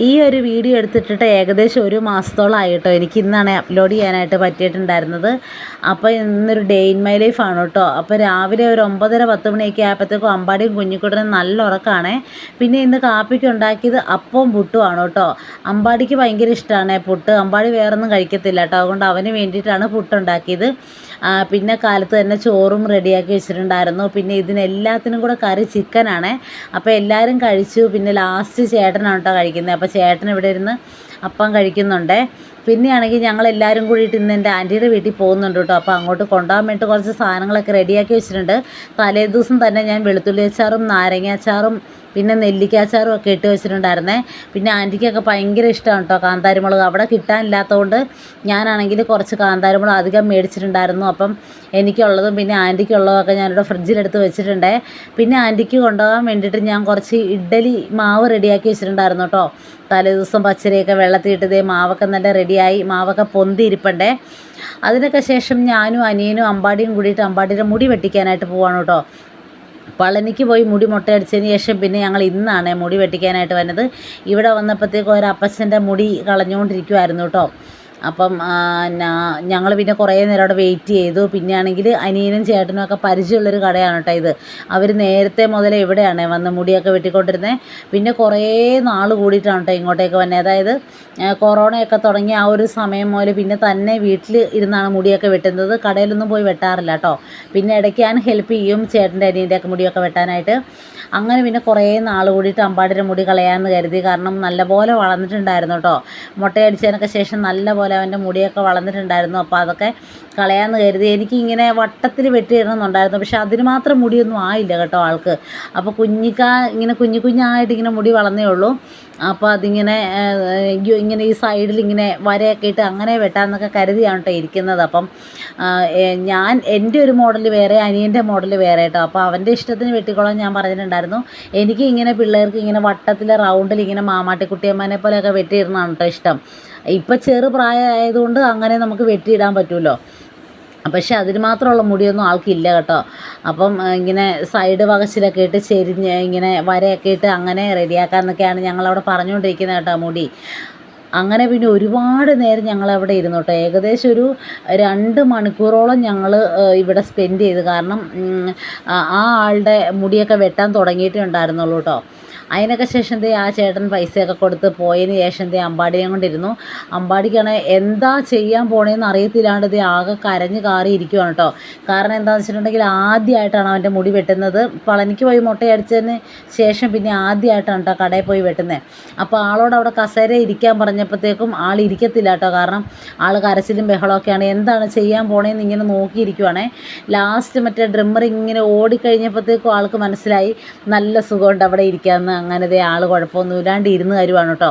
ഈ ഒരു വീഡിയോ എടുത്തിട്ടിട്ട് ഏകദേശം ഒരു മാസത്തോളമായി കേട്ടോ. എനിക്ക് ഇന്നാണ് അപ്ലോഡ് ചെയ്യാനായിട്ട് പറ്റിയിട്ടുണ്ടായിരുന്നത്. അപ്പോൾ ഇന്നൊരു ഡേ ഇൻ മൈ ലൈഫ് ആണ് കേട്ടോ. അപ്പോൾ രാവിലെ ഒരു 9:30-10 മണിയൊക്കെ ആയപ്പോഴത്തേക്കും അമ്പാടിയും കുഞ്ഞിക്കുട്ടനും നല്ല ഉറക്കമാണ്. പിന്നെ ഇന്ന് കാപ്പിക്ക് ഉണ്ടാക്കിയത് അപ്പവും പുട്ടുമാണ് കേട്ടോ. അമ്പാടിക്ക് ഭയങ്കര ഇഷ്ടമാണ് പുട്ട്. അമ്പാടി വേറൊന്നും കഴിക്കത്തില്ല കേട്ടോ. അതുകൊണ്ട് അവന് വേണ്ടിയിട്ടാണ് പുട്ടുണ്ടാക്കിയത്. പിന്നെ കാലത്ത് തന്നെ ചോറും റെഡിയാക്കി വെച്ചിട്ടുണ്ടായിരുന്നു. പിന്നെ ഇതിനെല്ലാത്തിനും കൂടെ കറി ചിക്കനാണ്. അപ്പോൾ എല്ലാവരും കഴിച്ചു. പിന്നെ ലാസ്റ്റ് ചേട്ടനാണ് കേട്ടോ കഴിക്കുന്നത്. അപ്പോൾ ചേട്ടൻ ഇവിടെ ഇരുന്ന് അപ്പം കഴിക്കുന്നുണ്ട്. പിന്നെയാണെങ്കിൽ ഞങ്ങളെല്ലാവരും കൂടിയിട്ട് ഇന്ന് എൻ്റെ ആൻറ്റിയുടെ വീട്ടിൽ പോകുന്നുണ്ട് കേട്ടോ. അപ്പോൾ അങ്ങോട്ട് കൊണ്ടുപോകാൻ വേണ്ടി കുറച്ച് സാധനങ്ങളൊക്കെ റെഡിയാക്കി വെച്ചിട്ടുണ്ട്. തലേ ദിവസം തന്നെ ഞാൻ വെളുത്തുള്ളി അച്ചാറും നാരങ്ങ അച്ചാറും പിന്നെ നെല്ലിക്കാച്ചാറും ഒക്കെ ഇട്ട് വെച്ചിട്ടുണ്ടായിരുന്നേ. പിന്നെ ആൻറ്റിക്കൊക്കെ ഭയങ്കര ഇഷ്ടമാണ് കേട്ടോ കാന്താരിമുളക്. അവിടെ കിട്ടാനില്ലാത്തതുകൊണ്ട് ഞാനാണെങ്കിൽ കുറച്ച് കാന്താരിമുളക് അധികം മേടിച്ചിട്ടുണ്ടായിരുന്നു. അപ്പം എനിക്കുള്ളതും പിന്നെ ആൻറ്റിക്കുള്ളതൊക്കെ ഞാനിവിടെ ഫ്രിഡ്ജിലെടുത്ത് വെച്ചിട്ടുണ്ട്. പിന്നെ ആൻറ്റിക്ക് കൊണ്ടുപോകാൻ വേണ്ടിയിട്ട് ഞാൻ കുറച്ച് ഇഡ്ഡലി മാവ് റെഡിയാക്കി വെച്ചിട്ടുണ്ടായിരുന്നു കേട്ടോ. തലേ ദിവസം പച്ചരിയൊക്കെ വെള്ളത്തിയിട്ടത് മാവൊക്കെ നല്ല റെഡിയായി, മാവൊക്കെ പൊന്തി ഇരിപ്പണ്ടേ. അതിനൊക്കെ ശേഷം ഞാനും അനിയനും അമ്പാടിയും കൂടിയിട്ട് അമ്പാടിയുടെ മുടി വെട്ടിക്കാനായിട്ട് പോവാണ് കേട്ടോ. പളനിക്ക് പോയി മുടി മുട്ടയടിച്ചതിന് ശേഷം പിന്നെ ഞങ്ങൾ ഇന്നാണ് മുടി വെട്ടിക്കാനായിട്ട് വന്നത്. ഇവിടെ വന്നപ്പോഴത്തേക്കും ഒരു അപ്പച്ചൻ്റെ മുടി കളഞ്ഞുകൊണ്ടിരിക്കുമായിരുന്നു കേട്ടോ. അപ്പം ഞങ്ങൾ പിന്നെ കുറേ നേരം അവിടെ വെയിറ്റ് ചെയ്തു. പിന്നെ ആണെങ്കിൽ അനിയനും ചേട്ടനും ഒക്കെ പരിചയമുള്ളൊരു കടയാണ് കേട്ടോ ഇത്. അവർ നേരത്തെ മുതലേ ഇവിടെയാണ് വന്ന് മുടിയൊക്കെ വെട്ടിക്കൊണ്ടിരുന്നത്. പിന്നെ കുറേ നാൾ കൂടിയിട്ടാണ് കേട്ടോ ഇങ്ങോട്ടേക്ക് വന്നത്. അതായത് കൊറോണയൊക്കെ തുടങ്ങിയ ആ ഒരു സമയം മുതൽ പിന്നെ തന്നെ വീട്ടിൽ ഇരുന്നാണ് മുടിയൊക്കെ വെട്ടുന്നത്. കടയിലൊന്നും പോയി വെട്ടാറില്ല കേട്ടോ. പിന്നെ ഇടയ്ക്ക് ഞാൻ ഹെൽപ്പ് ചെയ്യും ചേട്ടൻ്റെ അനിയൻ്റെയൊക്കെ മുടിയൊക്കെ വെട്ടാനായിട്ട്. അങ്ങനെ പിന്നെ കുറേ നാൾ കൂടിയിട്ട് അമ്പാടിയുടെ മുടി കളയാമെന്ന് കരുതി. കാരണം നല്ലപോലെ വളർന്നിട്ടുണ്ടായിരുന്നു കേട്ടോ. മുട്ടയടിച്ചതിനൊക്കെ ശേഷം നല്ലപോലെ അവൻ്റെ മുടിയൊക്കെ വളർന്നിട്ടുണ്ടായിരുന്നു. അപ്പോൾ അതൊക്കെ കളയാമെന്ന് കരുതി. എനിക്കിങ്ങനെ വട്ടത്തിൽ വെട്ടിയിടണമെന്നുണ്ടായിരുന്നു. പക്ഷെ അതിന് മാത്രം മുടിയൊന്നും ആയില്ല കേട്ടോ ആൾക്ക്. അപ്പോൾ ഇങ്ങനെ കുഞ്ഞായിട്ട് ഇങ്ങനെ മുടി വളർന്നേ ഉള്ളൂ. അപ്പോൾ അതിങ്ങനെ ഇങ്ങനെ ഈ സൈഡിൽ ഇങ്ങനെ വരയൊക്കെ ഇട്ട് അങ്ങനെ വെട്ടാമെന്നൊക്കെ കരുതിയാണ് കേട്ടോ ഇരിക്കുന്നത്. അപ്പം ഞാൻ എൻ്റെ ഒരു മോഡൽ വേറെ, അനിയൻ്റെ മോഡൽ വേറെ കേട്ടോ. അപ്പോൾ അവൻ്റെ ഇഷ്ടത്തിന് വെട്ടിക്കോളാൻ ഞാൻ പറഞ്ഞിട്ടുണ്ടായിരുന്നു. എനിക്ക് ഇങ്ങനെ പിള്ളേർക്ക് ഇങ്ങനെ വട്ടത്തിൽ റൗണ്ടിൽ ഇങ്ങനെ മാമാട്ടിക്കുട്ടിയമ്മനെ പോലെയൊക്കെ വെട്ടിയിടുന്നതാണ് കേട്ടോ ഇഷ്ടം. ഇപ്പം ചെറു പ്രായമായതുകൊണ്ട് അങ്ങനെ നമുക്ക് വെട്ടിയിടാൻ പറ്റുമല്ലോ. പക്ഷെ അതിന് മാത്രമുള്ള മുടിയൊന്നും ആൾക്കില്ല കേട്ടോ. അപ്പം ഇങ്ങനെ സൈഡ് വകച്ചിലൊക്കെ ഇട്ട് ചെരിഞ്ഞ് ഇങ്ങനെ വരയൊക്കെ ഇട്ട് അങ്ങനെ റെഡിയാക്കാമെന്നൊക്കെയാണ് ഞങ്ങളവിടെ പറഞ്ഞുകൊണ്ടിരിക്കുന്നത് കേട്ടോ മുടി. അങ്ങനെ പിന്നെ ഒരുപാട് നേരം ഞങ്ങളവിടെ ഇരുന്നു കേട്ടോ. ഏകദേശം ഒരു 2 മണിക്കൂറോളം ഞങ്ങൾ ഇവിടെ സ്പെൻഡ് ചെയ്തു. കാരണം ആ ആളുടെ മുടിയൊക്കെ വെട്ടാൻ തുടങ്ങിയിട്ടേ ഉണ്ടായിരുന്നുള്ളൂ കേട്ടോ. അതിനൊക്കെ ശേഷം ആ ചേട്ടൻ പൈസയൊക്കെ കൊടുത്ത് പോയതിന് ശേഷം അമ്പാടിയെ കൊണ്ടിരുന്നു. അമ്പാടിക്കാണ് എന്താ ചെയ്യാൻ പോണേന്ന് അറിയത്തില്ലാണ്ട് ആകെ കരഞ്ഞ് കാറി ഇരിക്കുവാണ് കേട്ടോ. കാരണം എന്താണെന്ന് വെച്ചിട്ടുണ്ടെങ്കിൽ ആദ്യമായിട്ടാണ് അവൻ്റെ മുടി വെട്ടുന്നത്. പളനിക്ക് പോയി മുട്ടയടിച്ചതിന് ശേഷം പിന്നെ ആദ്യമായിട്ടാണ് കേട്ടോ കടയിൽ പോയി വെട്ടുന്നത്. അപ്പോൾ ആളോട് അവിടെ കസേര ഇരിക്കാൻ പറഞ്ഞപ്പോഴത്തേക്കും ആൾ ഇരിക്കത്തില്ല കേട്ടോ. കാരണം ആൾ കരച്ചിലും ബഹളമൊക്കെയാണ്. എന്താണ് ചെയ്യാൻ പോണേന്ന് ഇങ്ങനെ നോക്കിയിരിക്കുവാണേ. ലാസ്റ്റ് മറ്റേ ഡ്രിമ്മർ ഇങ്ങനെ ഓടിക്കഴിഞ്ഞപ്പോഴത്തേക്കും ആൾക്ക് മനസ്സിലായി നല്ല സുഖമുണ്ട് അവിടെ ഇരിക്കാമെന്ന്. അങ്ങനെ ആൾ കുഴപ്പമൊന്നുമില്ലാണ്ട് ഇരുന്ന് തരുവാണ് കേട്ടോ.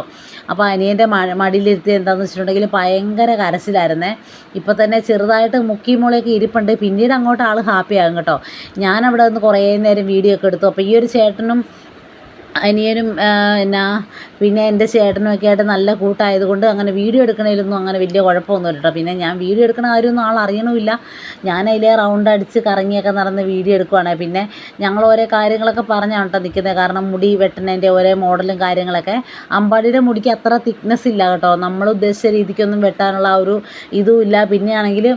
അപ്പോൾ അനിയൻ്റെ മടിയിലിരുത്തി എന്താണെന്ന് വെച്ചിട്ടുണ്ടെങ്കിൽ ഭയങ്കര കരച്ചിലായിരുന്നേ. ഇപ്പോൾ തന്നെ ചെറുതായിട്ട് മുക്കി മുളയൊക്കെ ഇരിപ്പുണ്ട്. പിന്നീട് അങ്ങോട്ട് ആൾ ഹാപ്പിയാകും കേട്ടോ. ഞാനവിടെ നിന്ന് കുറേ നേരം വീഡിയോ ഒക്കെ എടുത്തു. അപ്പോൾ ഈ ഒരു ചേട്ടനും അനിയനും പിന്നെ എൻ്റെ ചേട്ടനും ഒക്കെ ആയിട്ട് നല്ല കൂട്ടായതുകൊണ്ട് അങ്ങനെ വീഡിയോ എടുക്കണതിലൊന്നും അങ്ങനെ വലിയ കുഴപ്പമൊന്നുമില്ല കേട്ടോ. പിന്നെ ഞാൻ വീഡിയോ എടുക്കണ കാര്യമൊന്നും ആൾ അറിയണമില്ല. ഞാൻ അതിലെ റൗണ്ട് അടിച്ച് കറങ്ങിയൊക്കെ നടന്ന് വീഡിയോ എടുക്കുവാണ്. പിന്നെ ഞങ്ങൾ ഓരോ കാര്യങ്ങളൊക്കെ പറഞ്ഞാണ് കേട്ടോ നിൽക്കുന്നത്. കാരണം മുടി വെട്ടുന്നതിൻ്റെ ഓരോ മോഡലും കാര്യങ്ങളൊക്കെ. അമ്പാടിയുടെ മുടിക്ക് അത്ര തിക്നെസ് ഇല്ല കേട്ടോ. നമ്മൾ ഉദ്ദേശിച്ച രീതിക്കൊന്നും വെട്ടാനുള്ള ഒരു ഇതും ഇല്ല. പിന്നെയാണെങ്കിൽ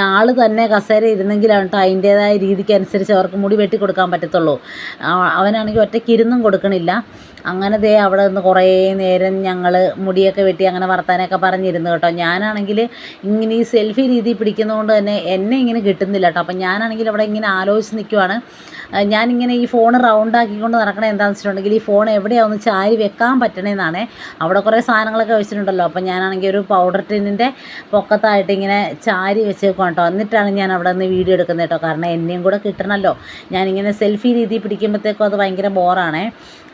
ആൾ തന്നെ കസേര ഇരുന്നെങ്കിലാണ് കേട്ടോ അതിൻ്റേതായ രീതിക്ക് അനുസരിച്ച് അവർക്ക് മുടി വെട്ടി കൊടുക്കാൻ പറ്റത്തുള്ളൂ. അവനാണെങ്കിൽ ഒറ്റയ്ക്ക് ഇരുന്നും കൊടുക്കണില്ല. അങ്ങനെ അവിടെ നിന്ന് കുറേ നേരം ഞങ്ങൾ മുടിയൊക്കെ വെട്ടി അങ്ങനെ വർത്താനൊക്കെ പറഞ്ഞിരുന്നു കേട്ടോ. ഞാനാണെങ്കിൽ ഇങ്ങനെ ഈ സെൽഫി രീതി പിടിക്കുന്നതുകൊണ്ട് തന്നെ എന്നെ ഇങ്ങനെ കിട്ടുന്നില്ല കേട്ടോ. അപ്പം ഞാനാണെങ്കിൽ അവിടെ ഇങ്ങനെ ആലോചിച്ച് നിൽക്കുവാണ്. ഞാനിങ്ങനെ ഈ ഫോൺ റൗണ്ടാക്കിക്കൊണ്ട് നടക്കണത് എന്താണെന്ന് വെച്ചിട്ടുണ്ടെങ്കിൽ ഈ ഫോൺ എവിടെയാണെന്ന് ചാരി വെക്കാൻ പറ്റണേന്നാണ്. അവിടെ കുറേ സാധനങ്ങളൊക്കെ വെച്ചിട്ടുണ്ടല്ലോ. അപ്പം ഞാനാണെങ്കിൽ ഒരു പൗഡർ ടിന്നിൻ്റെ പൊക്കത്തായിട്ട് ഇങ്ങനെ ചാരി വെച്ചേക്കാം കേട്ടോ. എന്നിട്ടാണ് ഞാൻ അവിടെ നിന്ന് വീഡിയോ എടുക്കുന്നത് കേട്ടോ. കാരണം എന്നെയും കൂടെ കിട്ടണമല്ലോ. ഞാനിങ്ങനെ സെൽഫി രീതി പിടിക്കുമ്പോഴത്തേക്കും അത് ഭയങ്കര ബോറാണേ.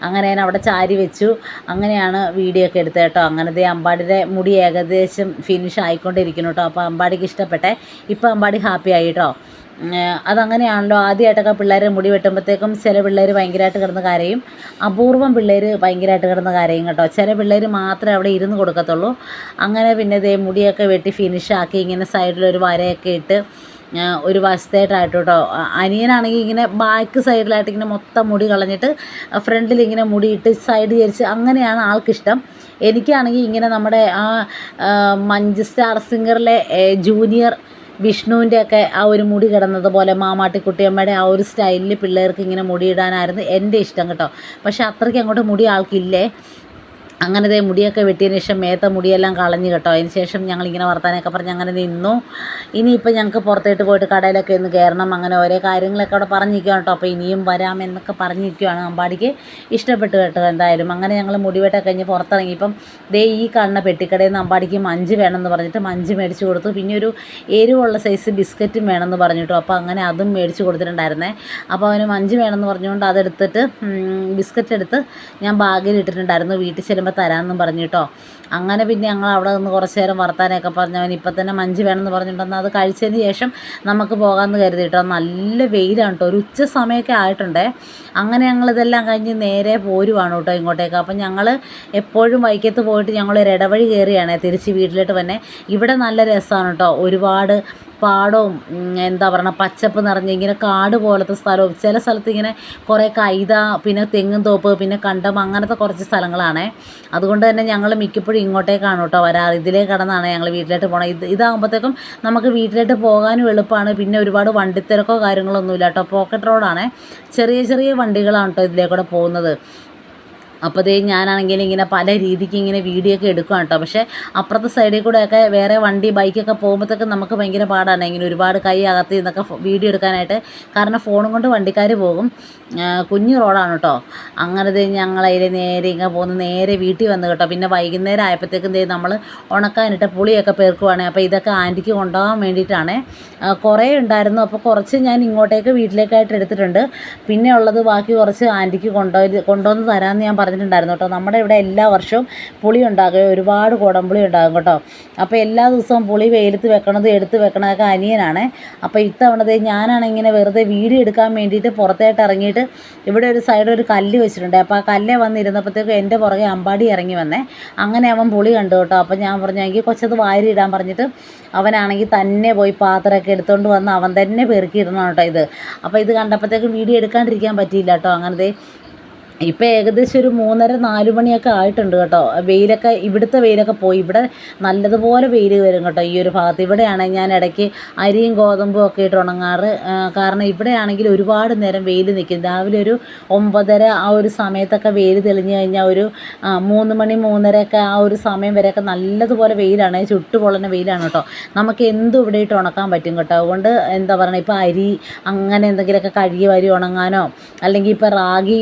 അങ്ങനെ ഞാൻ അവിടെ ചാരി വെച്ചു. അങ്ങനെയാണ് വീഡിയോ ഒക്കെ എടുത്തത് കേട്ടോ. അങ്ങനത്തെ അമ്പാടിയുടെ മുടി ഏകദേശം ഫിനിഷ് ആയിക്കൊണ്ടിരിക്കുന്നു കേട്ടോ. അപ്പോൾ അമ്പാടിക്ക് ഇഷ്ടപ്പെട്ടെ. ഇപ്പോൾ അമ്പാടി ഹാപ്പി ആയി കേട്ടോ. അതങ്ങനെയാണല്ലോ. ആദ്യമായിട്ടൊക്കെ പിള്ളേർ മുടി വെട്ടുമ്പോഴത്തേക്കും ചില പിള്ളേർ ഭയങ്കരമായിട്ട് കിടന്ന് കരയും. അപൂർവം പിള്ളേർ ഭയങ്കരമായിട്ട് കിടന്ന് കരയും കേട്ടോ. ചില പിള്ളേർ മാത്രമേ അവിടെ ഇരുന്ന് കൊടുക്കത്തുള്ളൂ. അങ്ങനെ പിന്നെ മുടിയൊക്കെ വെട്ടി ഫിനിഷാക്കി ഇങ്ങനെ സൈഡിലൊരു വരയൊക്കെ ഇട്ട് ഒരു വശത്തായിട്ടായിട്ട് കേട്ടോ. അനിയനാണെങ്കിൽ ഇങ്ങനെ ബാക്ക് സൈഡിലായിട്ട് ഇങ്ങനെ മൊത്തം മുടി കളഞ്ഞിട്ട് ഫ്രണ്ടിൽ ഇങ്ങനെ മുടിയിട്ട് സൈഡ് ചരിച്ച് അങ്ങനെയാണ് ആൾക്കിഷ്ടം. എനിക്കാണെങ്കിൽ ഇങ്ങനെ നമ്മുടെ മഞ്ജു സ്റ്റാർ സിംഗറിലെ ജൂനിയർ വിഷ്ണുവിൻ്റെയൊക്കെ ആ ഒരു മുടി കിടന്നത് പോലെ മാമാട്ടിക്കുട്ടിയമ്മയുടെ ആ ഒരു സ്റ്റൈലിൽ പിള്ളേർക്ക് ഇങ്ങനെ മുടിയിടാനായിരുന്നു എൻ്റെ ഇഷ്ടം കേട്ടോ. പക്ഷെ അത്രയ്ക്ക് അങ്ങോട്ട് മുടി ആൾക്കില്ലേ. അങ്ങനെ മുടിയൊക്കെ വെട്ടിയതിന് ശേഷം മേത്ത മുടിയെല്ലാം കളഞ്ഞു കേട്ടോ. അതിന് ശേഷം ഞങ്ങളിങ്ങനെ വർത്താനൊക്കെ പറഞ്ഞ് അങ്ങനെ നിന്നു. ഇനിയിപ്പോൾ ഞങ്ങൾക്ക് പുറത്തേട്ട് പോയിട്ട് കടയിലൊക്കെ ഒന്ന് കയറണം. അങ്ങനെ ഓരോ കാര്യങ്ങളൊക്കെ അവിടെ പറഞ്ഞിരിക്കുകയാണ് കേട്ടോ. അപ്പോൾ ഇനിയും വരാമെന്നൊക്കെ പറഞ്ഞിരിക്കുകയാണ്. അമ്പാടിക്ക് ഇഷ്ടപ്പെട്ടു കേട്ടോ എന്തായാലും. അങ്ങനെ ഞങ്ങൾ മുടിവെട്ടൊക്കെ കഴിഞ്ഞ് പുറത്തിറങ്ങിയപ്പം ഈ കാണുന്ന പെട്ടിക്കടയിൽ നിന്ന് അമ്പാടിക്ക് മഞ്ച് വേണമെന്ന് പറഞ്ഞിട്ട് മഞ്ച് മേടിച്ച് കൊടുത്തു. പിന്നെ ഒരു എരിവുള്ള സൈസ് ബിസ്ക്കറ്റും വേണമെന്ന് പറഞ്ഞിട്ടു. അപ്പോൾ അങ്ങനെ അതും മേടിച്ച് കൊടുത്തിട്ടുണ്ടായിരുന്നേ. അപ്പോൾ അവന് മഞ്ച് വേണമെന്ന് പറഞ്ഞുകൊണ്ട് അതെടുത്തിട്ട് ബിസ്ക്കറ്റ് എടുത്ത് ഞാൻ ബാഗിൽ ഇട്ടിട്ടുണ്ടായിരുന്നു. വീട്ടിൽ ചെല്ലുമ്പോൾ തരാമെന്നും പറഞ്ഞു കേട്ടോ. അങ്ങനെ പിന്നെ ഞങ്ങൾ അവിടെ നിന്ന് കുറച്ച് നേരം വർത്താനമൊക്കെ പറഞ്ഞവൻ ഇപ്പം തന്നെ മഞ്ച് വേണമെന്ന് പറഞ്ഞിട്ടുണ്ടെന്ന് അത് കഴിച്ചതിന് ശേഷം നമുക്ക് പോകാമെന്ന് കരുതി കേട്ടോ. നല്ല വെയിലാണ് കേട്ടോ. ഒരു ഉച്ച സമയമൊക്കെ ആയിട്ടുണ്ടേ. അങ്ങനെ ഞങ്ങളിതെല്ലാം കഴിഞ്ഞ് നേരെ പോരുവാണ് കേട്ടോ ഇങ്ങോട്ടേക്ക്. അപ്പം ഞങ്ങൾ എപ്പോഴും വൈക്കത്ത് പോയിട്ട് ഞങ്ങളൊരു ഇടവഴി കയറിയാണ് തിരിച്ച് വീട്ടിലോട്ട് തന്നെ. ഇവിടെ നല്ല രസമാണ് കേട്ടോ. ഒരുപാട് പാടവും എന്താ പറയുക പച്ചപ്പ് നിറഞ്ഞ് ഇങ്ങനെ കാട് പോലത്തെ സ്ഥലവും ചില സ്ഥലത്ത് ഇങ്ങനെ കുറേ കൈത പിന്നെ തെങ്ങും തോപ്പ് പിന്നെ കണ്ടം അങ്ങനത്തെ കുറച്ച് സ്ഥലങ്ങളാണ്. അതുകൊണ്ട് തന്നെ ഞങ്ങൾ മിക്കപ്പോഴും ഇങ്ങോട്ടേക്കാണ് കേട്ടോ വരാറ്. ഇതിലേ കടന്നാണ് ഞങ്ങൾ വീട്ടിലോട്ട് പോകണം. ഇതാകുമ്പോഴത്തേക്കും നമുക്ക് വീട്ടിലോട്ട് പോകാനും എളുപ്പമാണ്. പിന്നെ ഒരുപാട് വണ്ടിത്തിരക്കോ കാര്യങ്ങളൊന്നുമില്ല കേട്ടോ. പോക്കറ്റ് റോഡാണ്. ചെറിയ ചെറിയ വണ്ടികളാണ് കേട്ടോ ഇതിലേക്കൂടെ പോകുന്നത്. അപ്പോൾ ഞാനാണെങ്കിൽ ഇങ്ങനെ പല രീതിക്ക് ഇങ്ങനെ വീഡിയോ ഒക്കെ എടുക്കുകയാണ് കേട്ടോ. പക്ഷേ അപ്പുറത്തെ സൈഡിൽ കൂടെയൊക്കെ വേറെ വണ്ടി ബൈക്കൊക്കെ പോകുമ്പോഴത്തേക്ക് നമുക്ക് ഭയങ്കര പാടാണ് ഇങ്ങനെ ഒരുപാട് കൈ അകത്ത് നിന്നൊക്കെ വീഡിയോ എടുക്കാനായിട്ട്. കാരണം ഫോണും കൊണ്ട് വണ്ടിക്കാർ പോകും. കുഞ്ഞു റോഡാണ് കേട്ടോ. അങ്ങനെ ഞങ്ങളതിൽ നേരെ ഇങ്ങനെ പോകുന്ന നേരെ വീട്ടിൽ വന്ന് കേട്ടോ. പിന്നെ വൈകുന്നേരം ആയപ്പോഴത്തേക്കും നമ്മൾ ഉണക്കാനിട്ട് പുളിയൊക്കെ പെറുക്കുവാണ്. അപ്പോൾ ഇതൊക്കെ ആൻറ്റിക്ക് കൊണ്ടുപോകാൻ വേണ്ടിയിട്ടാണ്. കുറേ ഉണ്ടായിരുന്നു. അപ്പോൾ കുറച്ച് ഞാൻ ഇങ്ങോട്ടേക്ക് വീട്ടിലേക്കായിട്ട് എടുത്തിട്ടുണ്ട്. പിന്നെ ഉള്ളത് ബാക്കി കുറച്ച് ആൻറ്റിക്ക് കൊണ്ടുവന്ന് തരാമെന്ന് ഞാൻ പറഞ്ഞിട്ടുണ്ടായിരുന്നു കേട്ടോ. നമ്മുടെ ഇവിടെ എല്ലാ വർഷവും പുളി ഉണ്ടാകും. ഒരുപാട് കുടംപുളി ഉണ്ടാകും കേട്ടോ. അപ്പോൾ എല്ലാ ദിവസവും പുളി വെയിലത്ത് എടുത്ത് വെക്കണതൊക്കെ അനിയനാണ്. അപ്പോൾ ഇത്തവണ ഞാനാണ് ഇങ്ങനെ വെറുതെ വീഡിയോ എടുക്കാൻ വേണ്ടിയിട്ട് പുറത്തായിട്ട് ഇറങ്ങിയിട്ട് ഇവിടെ ഒരു സൈഡിൽ ഒരു കല്ല് വെച്ചിട്ടുണ്ട്. അപ്പോൾ ആ കല്ല് വന്നിരുന്നപ്പോഴത്തേക്കും എൻ്റെ പുറകെ അമ്പാടി ഇറങ്ങി വന്നേ. അങ്ങനെ അവൻ പുളി കണ്ടു കേട്ടോ. അപ്പോൾ ഞാൻ പറഞ്ഞു എനിക്ക് കൊച്ചത് വാരി ഇടാൻ പറഞ്ഞിട്ട് അവനാണെങ്കിൽ തന്നെ പോയി പാത്രമൊക്കെ എടുത്തുകൊണ്ട് വന്ന് അവൻ തന്നെ പെറുക്കിയിടണം കേട്ടോ ഇത്. അപ്പോൾ ഇത് കണ്ടപ്പോഴത്തേക്കും വീഡിയോ എടുക്കാണ്ടിരിക്കാൻ പറ്റിയില്ല കേട്ടോ. അങ്ങനത്തെ ഇപ്പോൾ ഏകദേശം ഒരു 3:30-4 മണിയൊക്കെ ആയിട്ടുണ്ട് കേട്ടോ. വെയിലൊക്കെ ഇവിടുത്തെ വെയിലൊക്കെ പോയി. ഇവിടെ നല്ലതുപോലെ വെയിൽ വരും കേട്ടോ ഈ ഒരു ഭാഗത്ത്. ഇവിടെയാണ് ഞാൻ ഇടയ്ക്ക് അരിയും ഗോതമ്പും ഒക്കെ ഇട്ട് ഉണങ്ങാറ്. കാരണം ഇവിടെയാണെങ്കിൽ ഒരുപാട് നേരം വെയിൽ നിൽക്കും. രാവിലെ ഒരു 9:30 ആ ഒരു സമയത്തൊക്കെ വെയിൽ തെളിഞ്ഞ് കഴിഞ്ഞാൽ ഒരു 3 മണി 3:30 ആ ഒരു സമയം വരെയൊക്കെ നല്ലതുപോലെ വെയിലാണ്. ചുട്ടുപൊള്ളുന്ന വെയിലാണ് കേട്ടോ. നമുക്ക് എന്തും ഇവിടെ ഇട്ട് ഉണക്കാൻ പറ്റും കേട്ടോ. അതുകൊണ്ട് എന്താ പറയുക ഇപ്പോൾ അരി അങ്ങനെ എന്തെങ്കിലുമൊക്കെ കഴുകി വരി ഉണങ്ങാനോ അല്ലെങ്കിൽ ഇപ്പോൾ റാഗി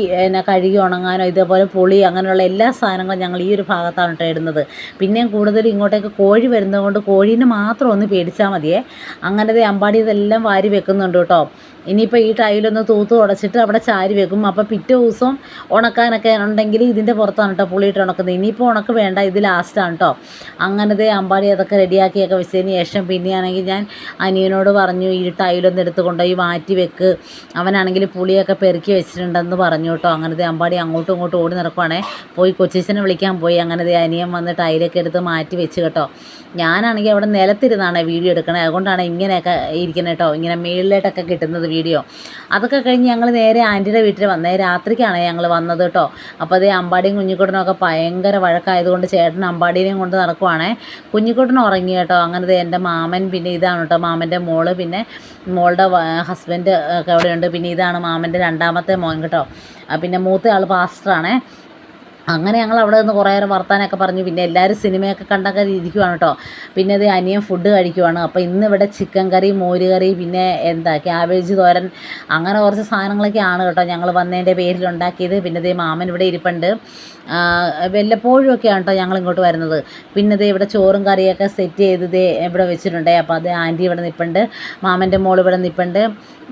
കഴുകി ഉണങ്ങാനോ ഇതേപോലെ പുളി അങ്ങനെയുള്ള എല്ലാ സാധനങ്ങളും ഞങ്ങൾ ഈ ഒരു ഭാഗത്താണ് കേട്ടോ ഇടുന്നത്. പിന്നെയും കൂടുതൽ ഇങ്ങോട്ടേക്ക് കോഴി വരുന്നത് കൊണ്ട് കോഴീനെ മാത്രം ഒന്ന് പേടിച്ചാൽ മതിയേ. അങ്ങനത്തെ അമ്പാടി ഇതെല്ലാം വാരി വെക്കുന്നുണ്ട് കേട്ടോ. ഇനിയിപ്പോൾ ഈ ടൈലൊന്ന് തൂത്ത് ഉടച്ചിട്ട് അവിടെ ചാരി വെക്കും. അപ്പോൾ പിറ്റേ ദിവസം ഉണക്കാനൊക്കെ ഉണ്ടെങ്കിൽ ഇതിൻ്റെ പുറത്താണ് കേട്ടോ പുളിയിട്ട് ഉണക്കുന്നത്. ഇനിയിപ്പോൾ ഉണക്ക് വേണ്ട, ഇത് ലാസ്റ്റാണ് കേട്ടോ. അങ്ങനത്തെ അമ്പാടി അതൊക്കെ റെഡിയാക്കിയൊക്കെ വെച്ചതിന് ശേഷം പിന്നെയാണെങ്കിൽ ഞാൻ അനിയനോട് പറഞ്ഞു ഈ ടൈലൊന്ന് എടുത്ത് കൊണ്ടുപോയി മാറ്റി വെക്ക്. അവനാണെങ്കിൽ പുളിയൊക്കെ പെറുക്കി വെച്ചിട്ടുണ്ടെന്ന് പറഞ്ഞു കേട്ടോ. അങ്ങനത്തെ അമ്പാടി അങ്ങോട്ടും ഇങ്ങോട്ടും ഓടി നടക്കുവാണേ. പോയി കൊച്ചിച്ചനെ വിളിക്കാൻ പോയി. അങ്ങനത്തെ അനിയൻ വന്ന് ടൈലൊക്കെ എടുത്ത് മാറ്റി വെച്ച് കേട്ടോ. ഞാനാണെങ്കിൽ അവിടെ നിലത്തിരുന്നാണ് വീഡിയോ എടുക്കണത്. അതുകൊണ്ടാണ് ഇങ്ങനെയൊക്കെ ഇരിക്കുന്നത് കേട്ടോ. ഇങ്ങനെ മേളിലോട്ടൊക്കെ കിട്ടുന്നത് വീഡിയോ. അതൊക്കെ കഴിഞ്ഞ് ഞങ്ങൾ നേരെ ആൻറ്റിയുടെ വീട്ടിൽ വന്നേ. രാത്രിക്കാണ് ഞങ്ങൾ വന്നത് കേട്ടോ. അപ്പോൾ അമ്പാടിയും കുഞ്ഞിക്കുട്ടനൊക്കെ ഭയങ്കര വഴക്കായതുകൊണ്ട് ചേട്ടൻ അമ്പാടീനെയും കൊണ്ട് നടക്കുവാണേ. കുഞ്ഞിക്കുട്ടൻ ഉറങ്ങി കേട്ടോ. അങ്ങനത്തെ എൻ്റെ മാമൻ പിന്നെ ഇതാണ് കേട്ടോ മാമൻ്റെ മോള് പിന്നെ മോളുടെ ഹസ്ബൻഡ് ഒക്കെ അവിടെയുണ്ട്. പിന്നെ ഇതാണ് മാമൻ്റെ രണ്ടാമത്തെ മോൻ കേട്ടോ. പിന്നെ മൂത്ത ആൾ പാസ്റ്ററാണേ. അങ്ങനെ ഞങ്ങൾ അവിടെ നിന്ന് കുറേ നേരം വർത്താനൊക്കെ പറഞ്ഞു. പിന്നെ എല്ലാവരും സിനിമയൊക്കെ കണ്ടൊക്കെ ഇരിക്കുവാണ് കേട്ടോ. പിന്നെ അനിയൻ ഫുഡ് കഴിക്കുവാണ്. അപ്പോൾ ഇന്നിവിടെ ചിക്കൻ കറി, മോര് കറി, പിന്നെ ക്യാബേജ് തോരൻ അങ്ങനെ കുറച്ച് സാധനങ്ങളൊക്കെയാണ് കേട്ടോ ഞങ്ങൾ വന്നതിൻ്റെ പേരിലുണ്ടാക്കിയത്. പിന്നെ മാമൻ ഇവിടെ ഇരിപ്പുണ്ട്. വല്ലപ്പോഴും ഒക്കെയാണ് കേട്ടോ ഞങ്ങൾ ഇങ്ങോട്ട് വരുന്നത്. പിന്നെ ഇവിടെ ചോറും കറിയൊക്കെ സെറ്റ് ചെയ്ത് ഇവിടെ വെച്ചിട്ടുണ്ട്. അപ്പോൾ ആൻറ്റി ഇവിടെ നിൽപ്പുണ്ട്, മാമൻ്റെ മോൾ ഇവിടെ നിൽപ്പുണ്ട്.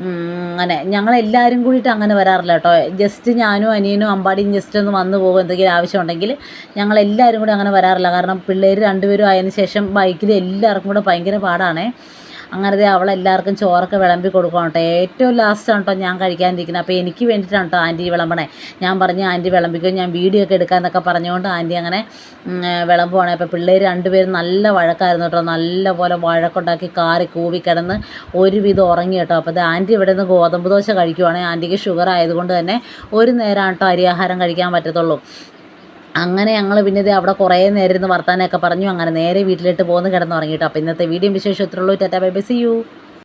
അങ്ങനെ ഞങ്ങളെല്ലാവരും കൂടിയിട്ട് അങ്ങനെ വരാറില്ല കേട്ടോ. ജസ്റ്റ് ഞാനും അനിയനും അമ്പാടിയും ജസ്റ്റ് ഒന്ന് വന്നു പോകും എന്തെങ്കിലും ആവശ്യമുണ്ടെങ്കിൽ. ഞങ്ങളെല്ലാവരും കൂടി അങ്ങനെ വരാറില്ല. കാരണം പിള്ളേർ 2 പേരും ആയതിനു ശേഷം ബൈക്കിൽ എല്ലാവർക്കും കൂടെ ഭയങ്കര പാടാണേ. അങ്ങനെ അവളെല്ലാവർക്കും ചോറൊക്കെ വിളമ്പി കൊടുക്കണം കേട്ടോ. ഏറ്റവും ലാസ്റ്റാണ് കേട്ടോ ഞാൻ കഴിക്കാനിരിക്കുന്നത്. അപ്പോൾ എനിക്ക് വേണ്ടിയിട്ടാണ് കേട്ടോ ആൻറ്റി വിളമ്പണേ. ഞാൻ പറഞ്ഞു ആൻറ്റി വിളമ്പിക്കോ, ഞാൻ വീഡിയോ ഒക്കെ എടുക്കാമെന്നൊക്കെ പറഞ്ഞുകൊണ്ട് ആൻറ്റി അങ്ങനെ വിളമ്പുവാണ്. അപ്പോൾ പിള്ളേർ രണ്ടുപേരും നല്ല വഴക്കായിരുന്നു കേട്ടോ. നല്ല പോലെ വഴക്കുണ്ടാക്കി കാറി കൂവി കിടന്ന് ഒരുവിധം ഉറങ്ങി കേട്ടോ. അപ്പോൾ അത് ആൻറ്റി ഇവിടെ നിന്ന് ഗോതമ്പ് ദോശ കഴിക്കുവാണെങ്കിൽ ആൻറ്റിക്ക് ഷുഗർ ആയതുകൊണ്ട് തന്നെ ഒരു നേരം കേട്ടോ അരിയാഹാരം കഴിക്കാൻ പറ്റത്തുള്ളൂ. അങ്ങനെ ഞങ്ങൾ പിന്നെ ഇത് അവിടെ കുറേ നേരം ഇരുന്ന് വർത്താനമൊക്കെ പറഞ്ഞു. അങ്ങനെ നേരെ വീട്ടിലിട്ട് പോന്ന് കിടന്നുറങ്ങിയിട്ടോ. അപ്പോൾ ഇന്നത്തെ വീഡിയോ വിശേഷം ഇത്രയുള്ളൂ. Tata bye bye, see U.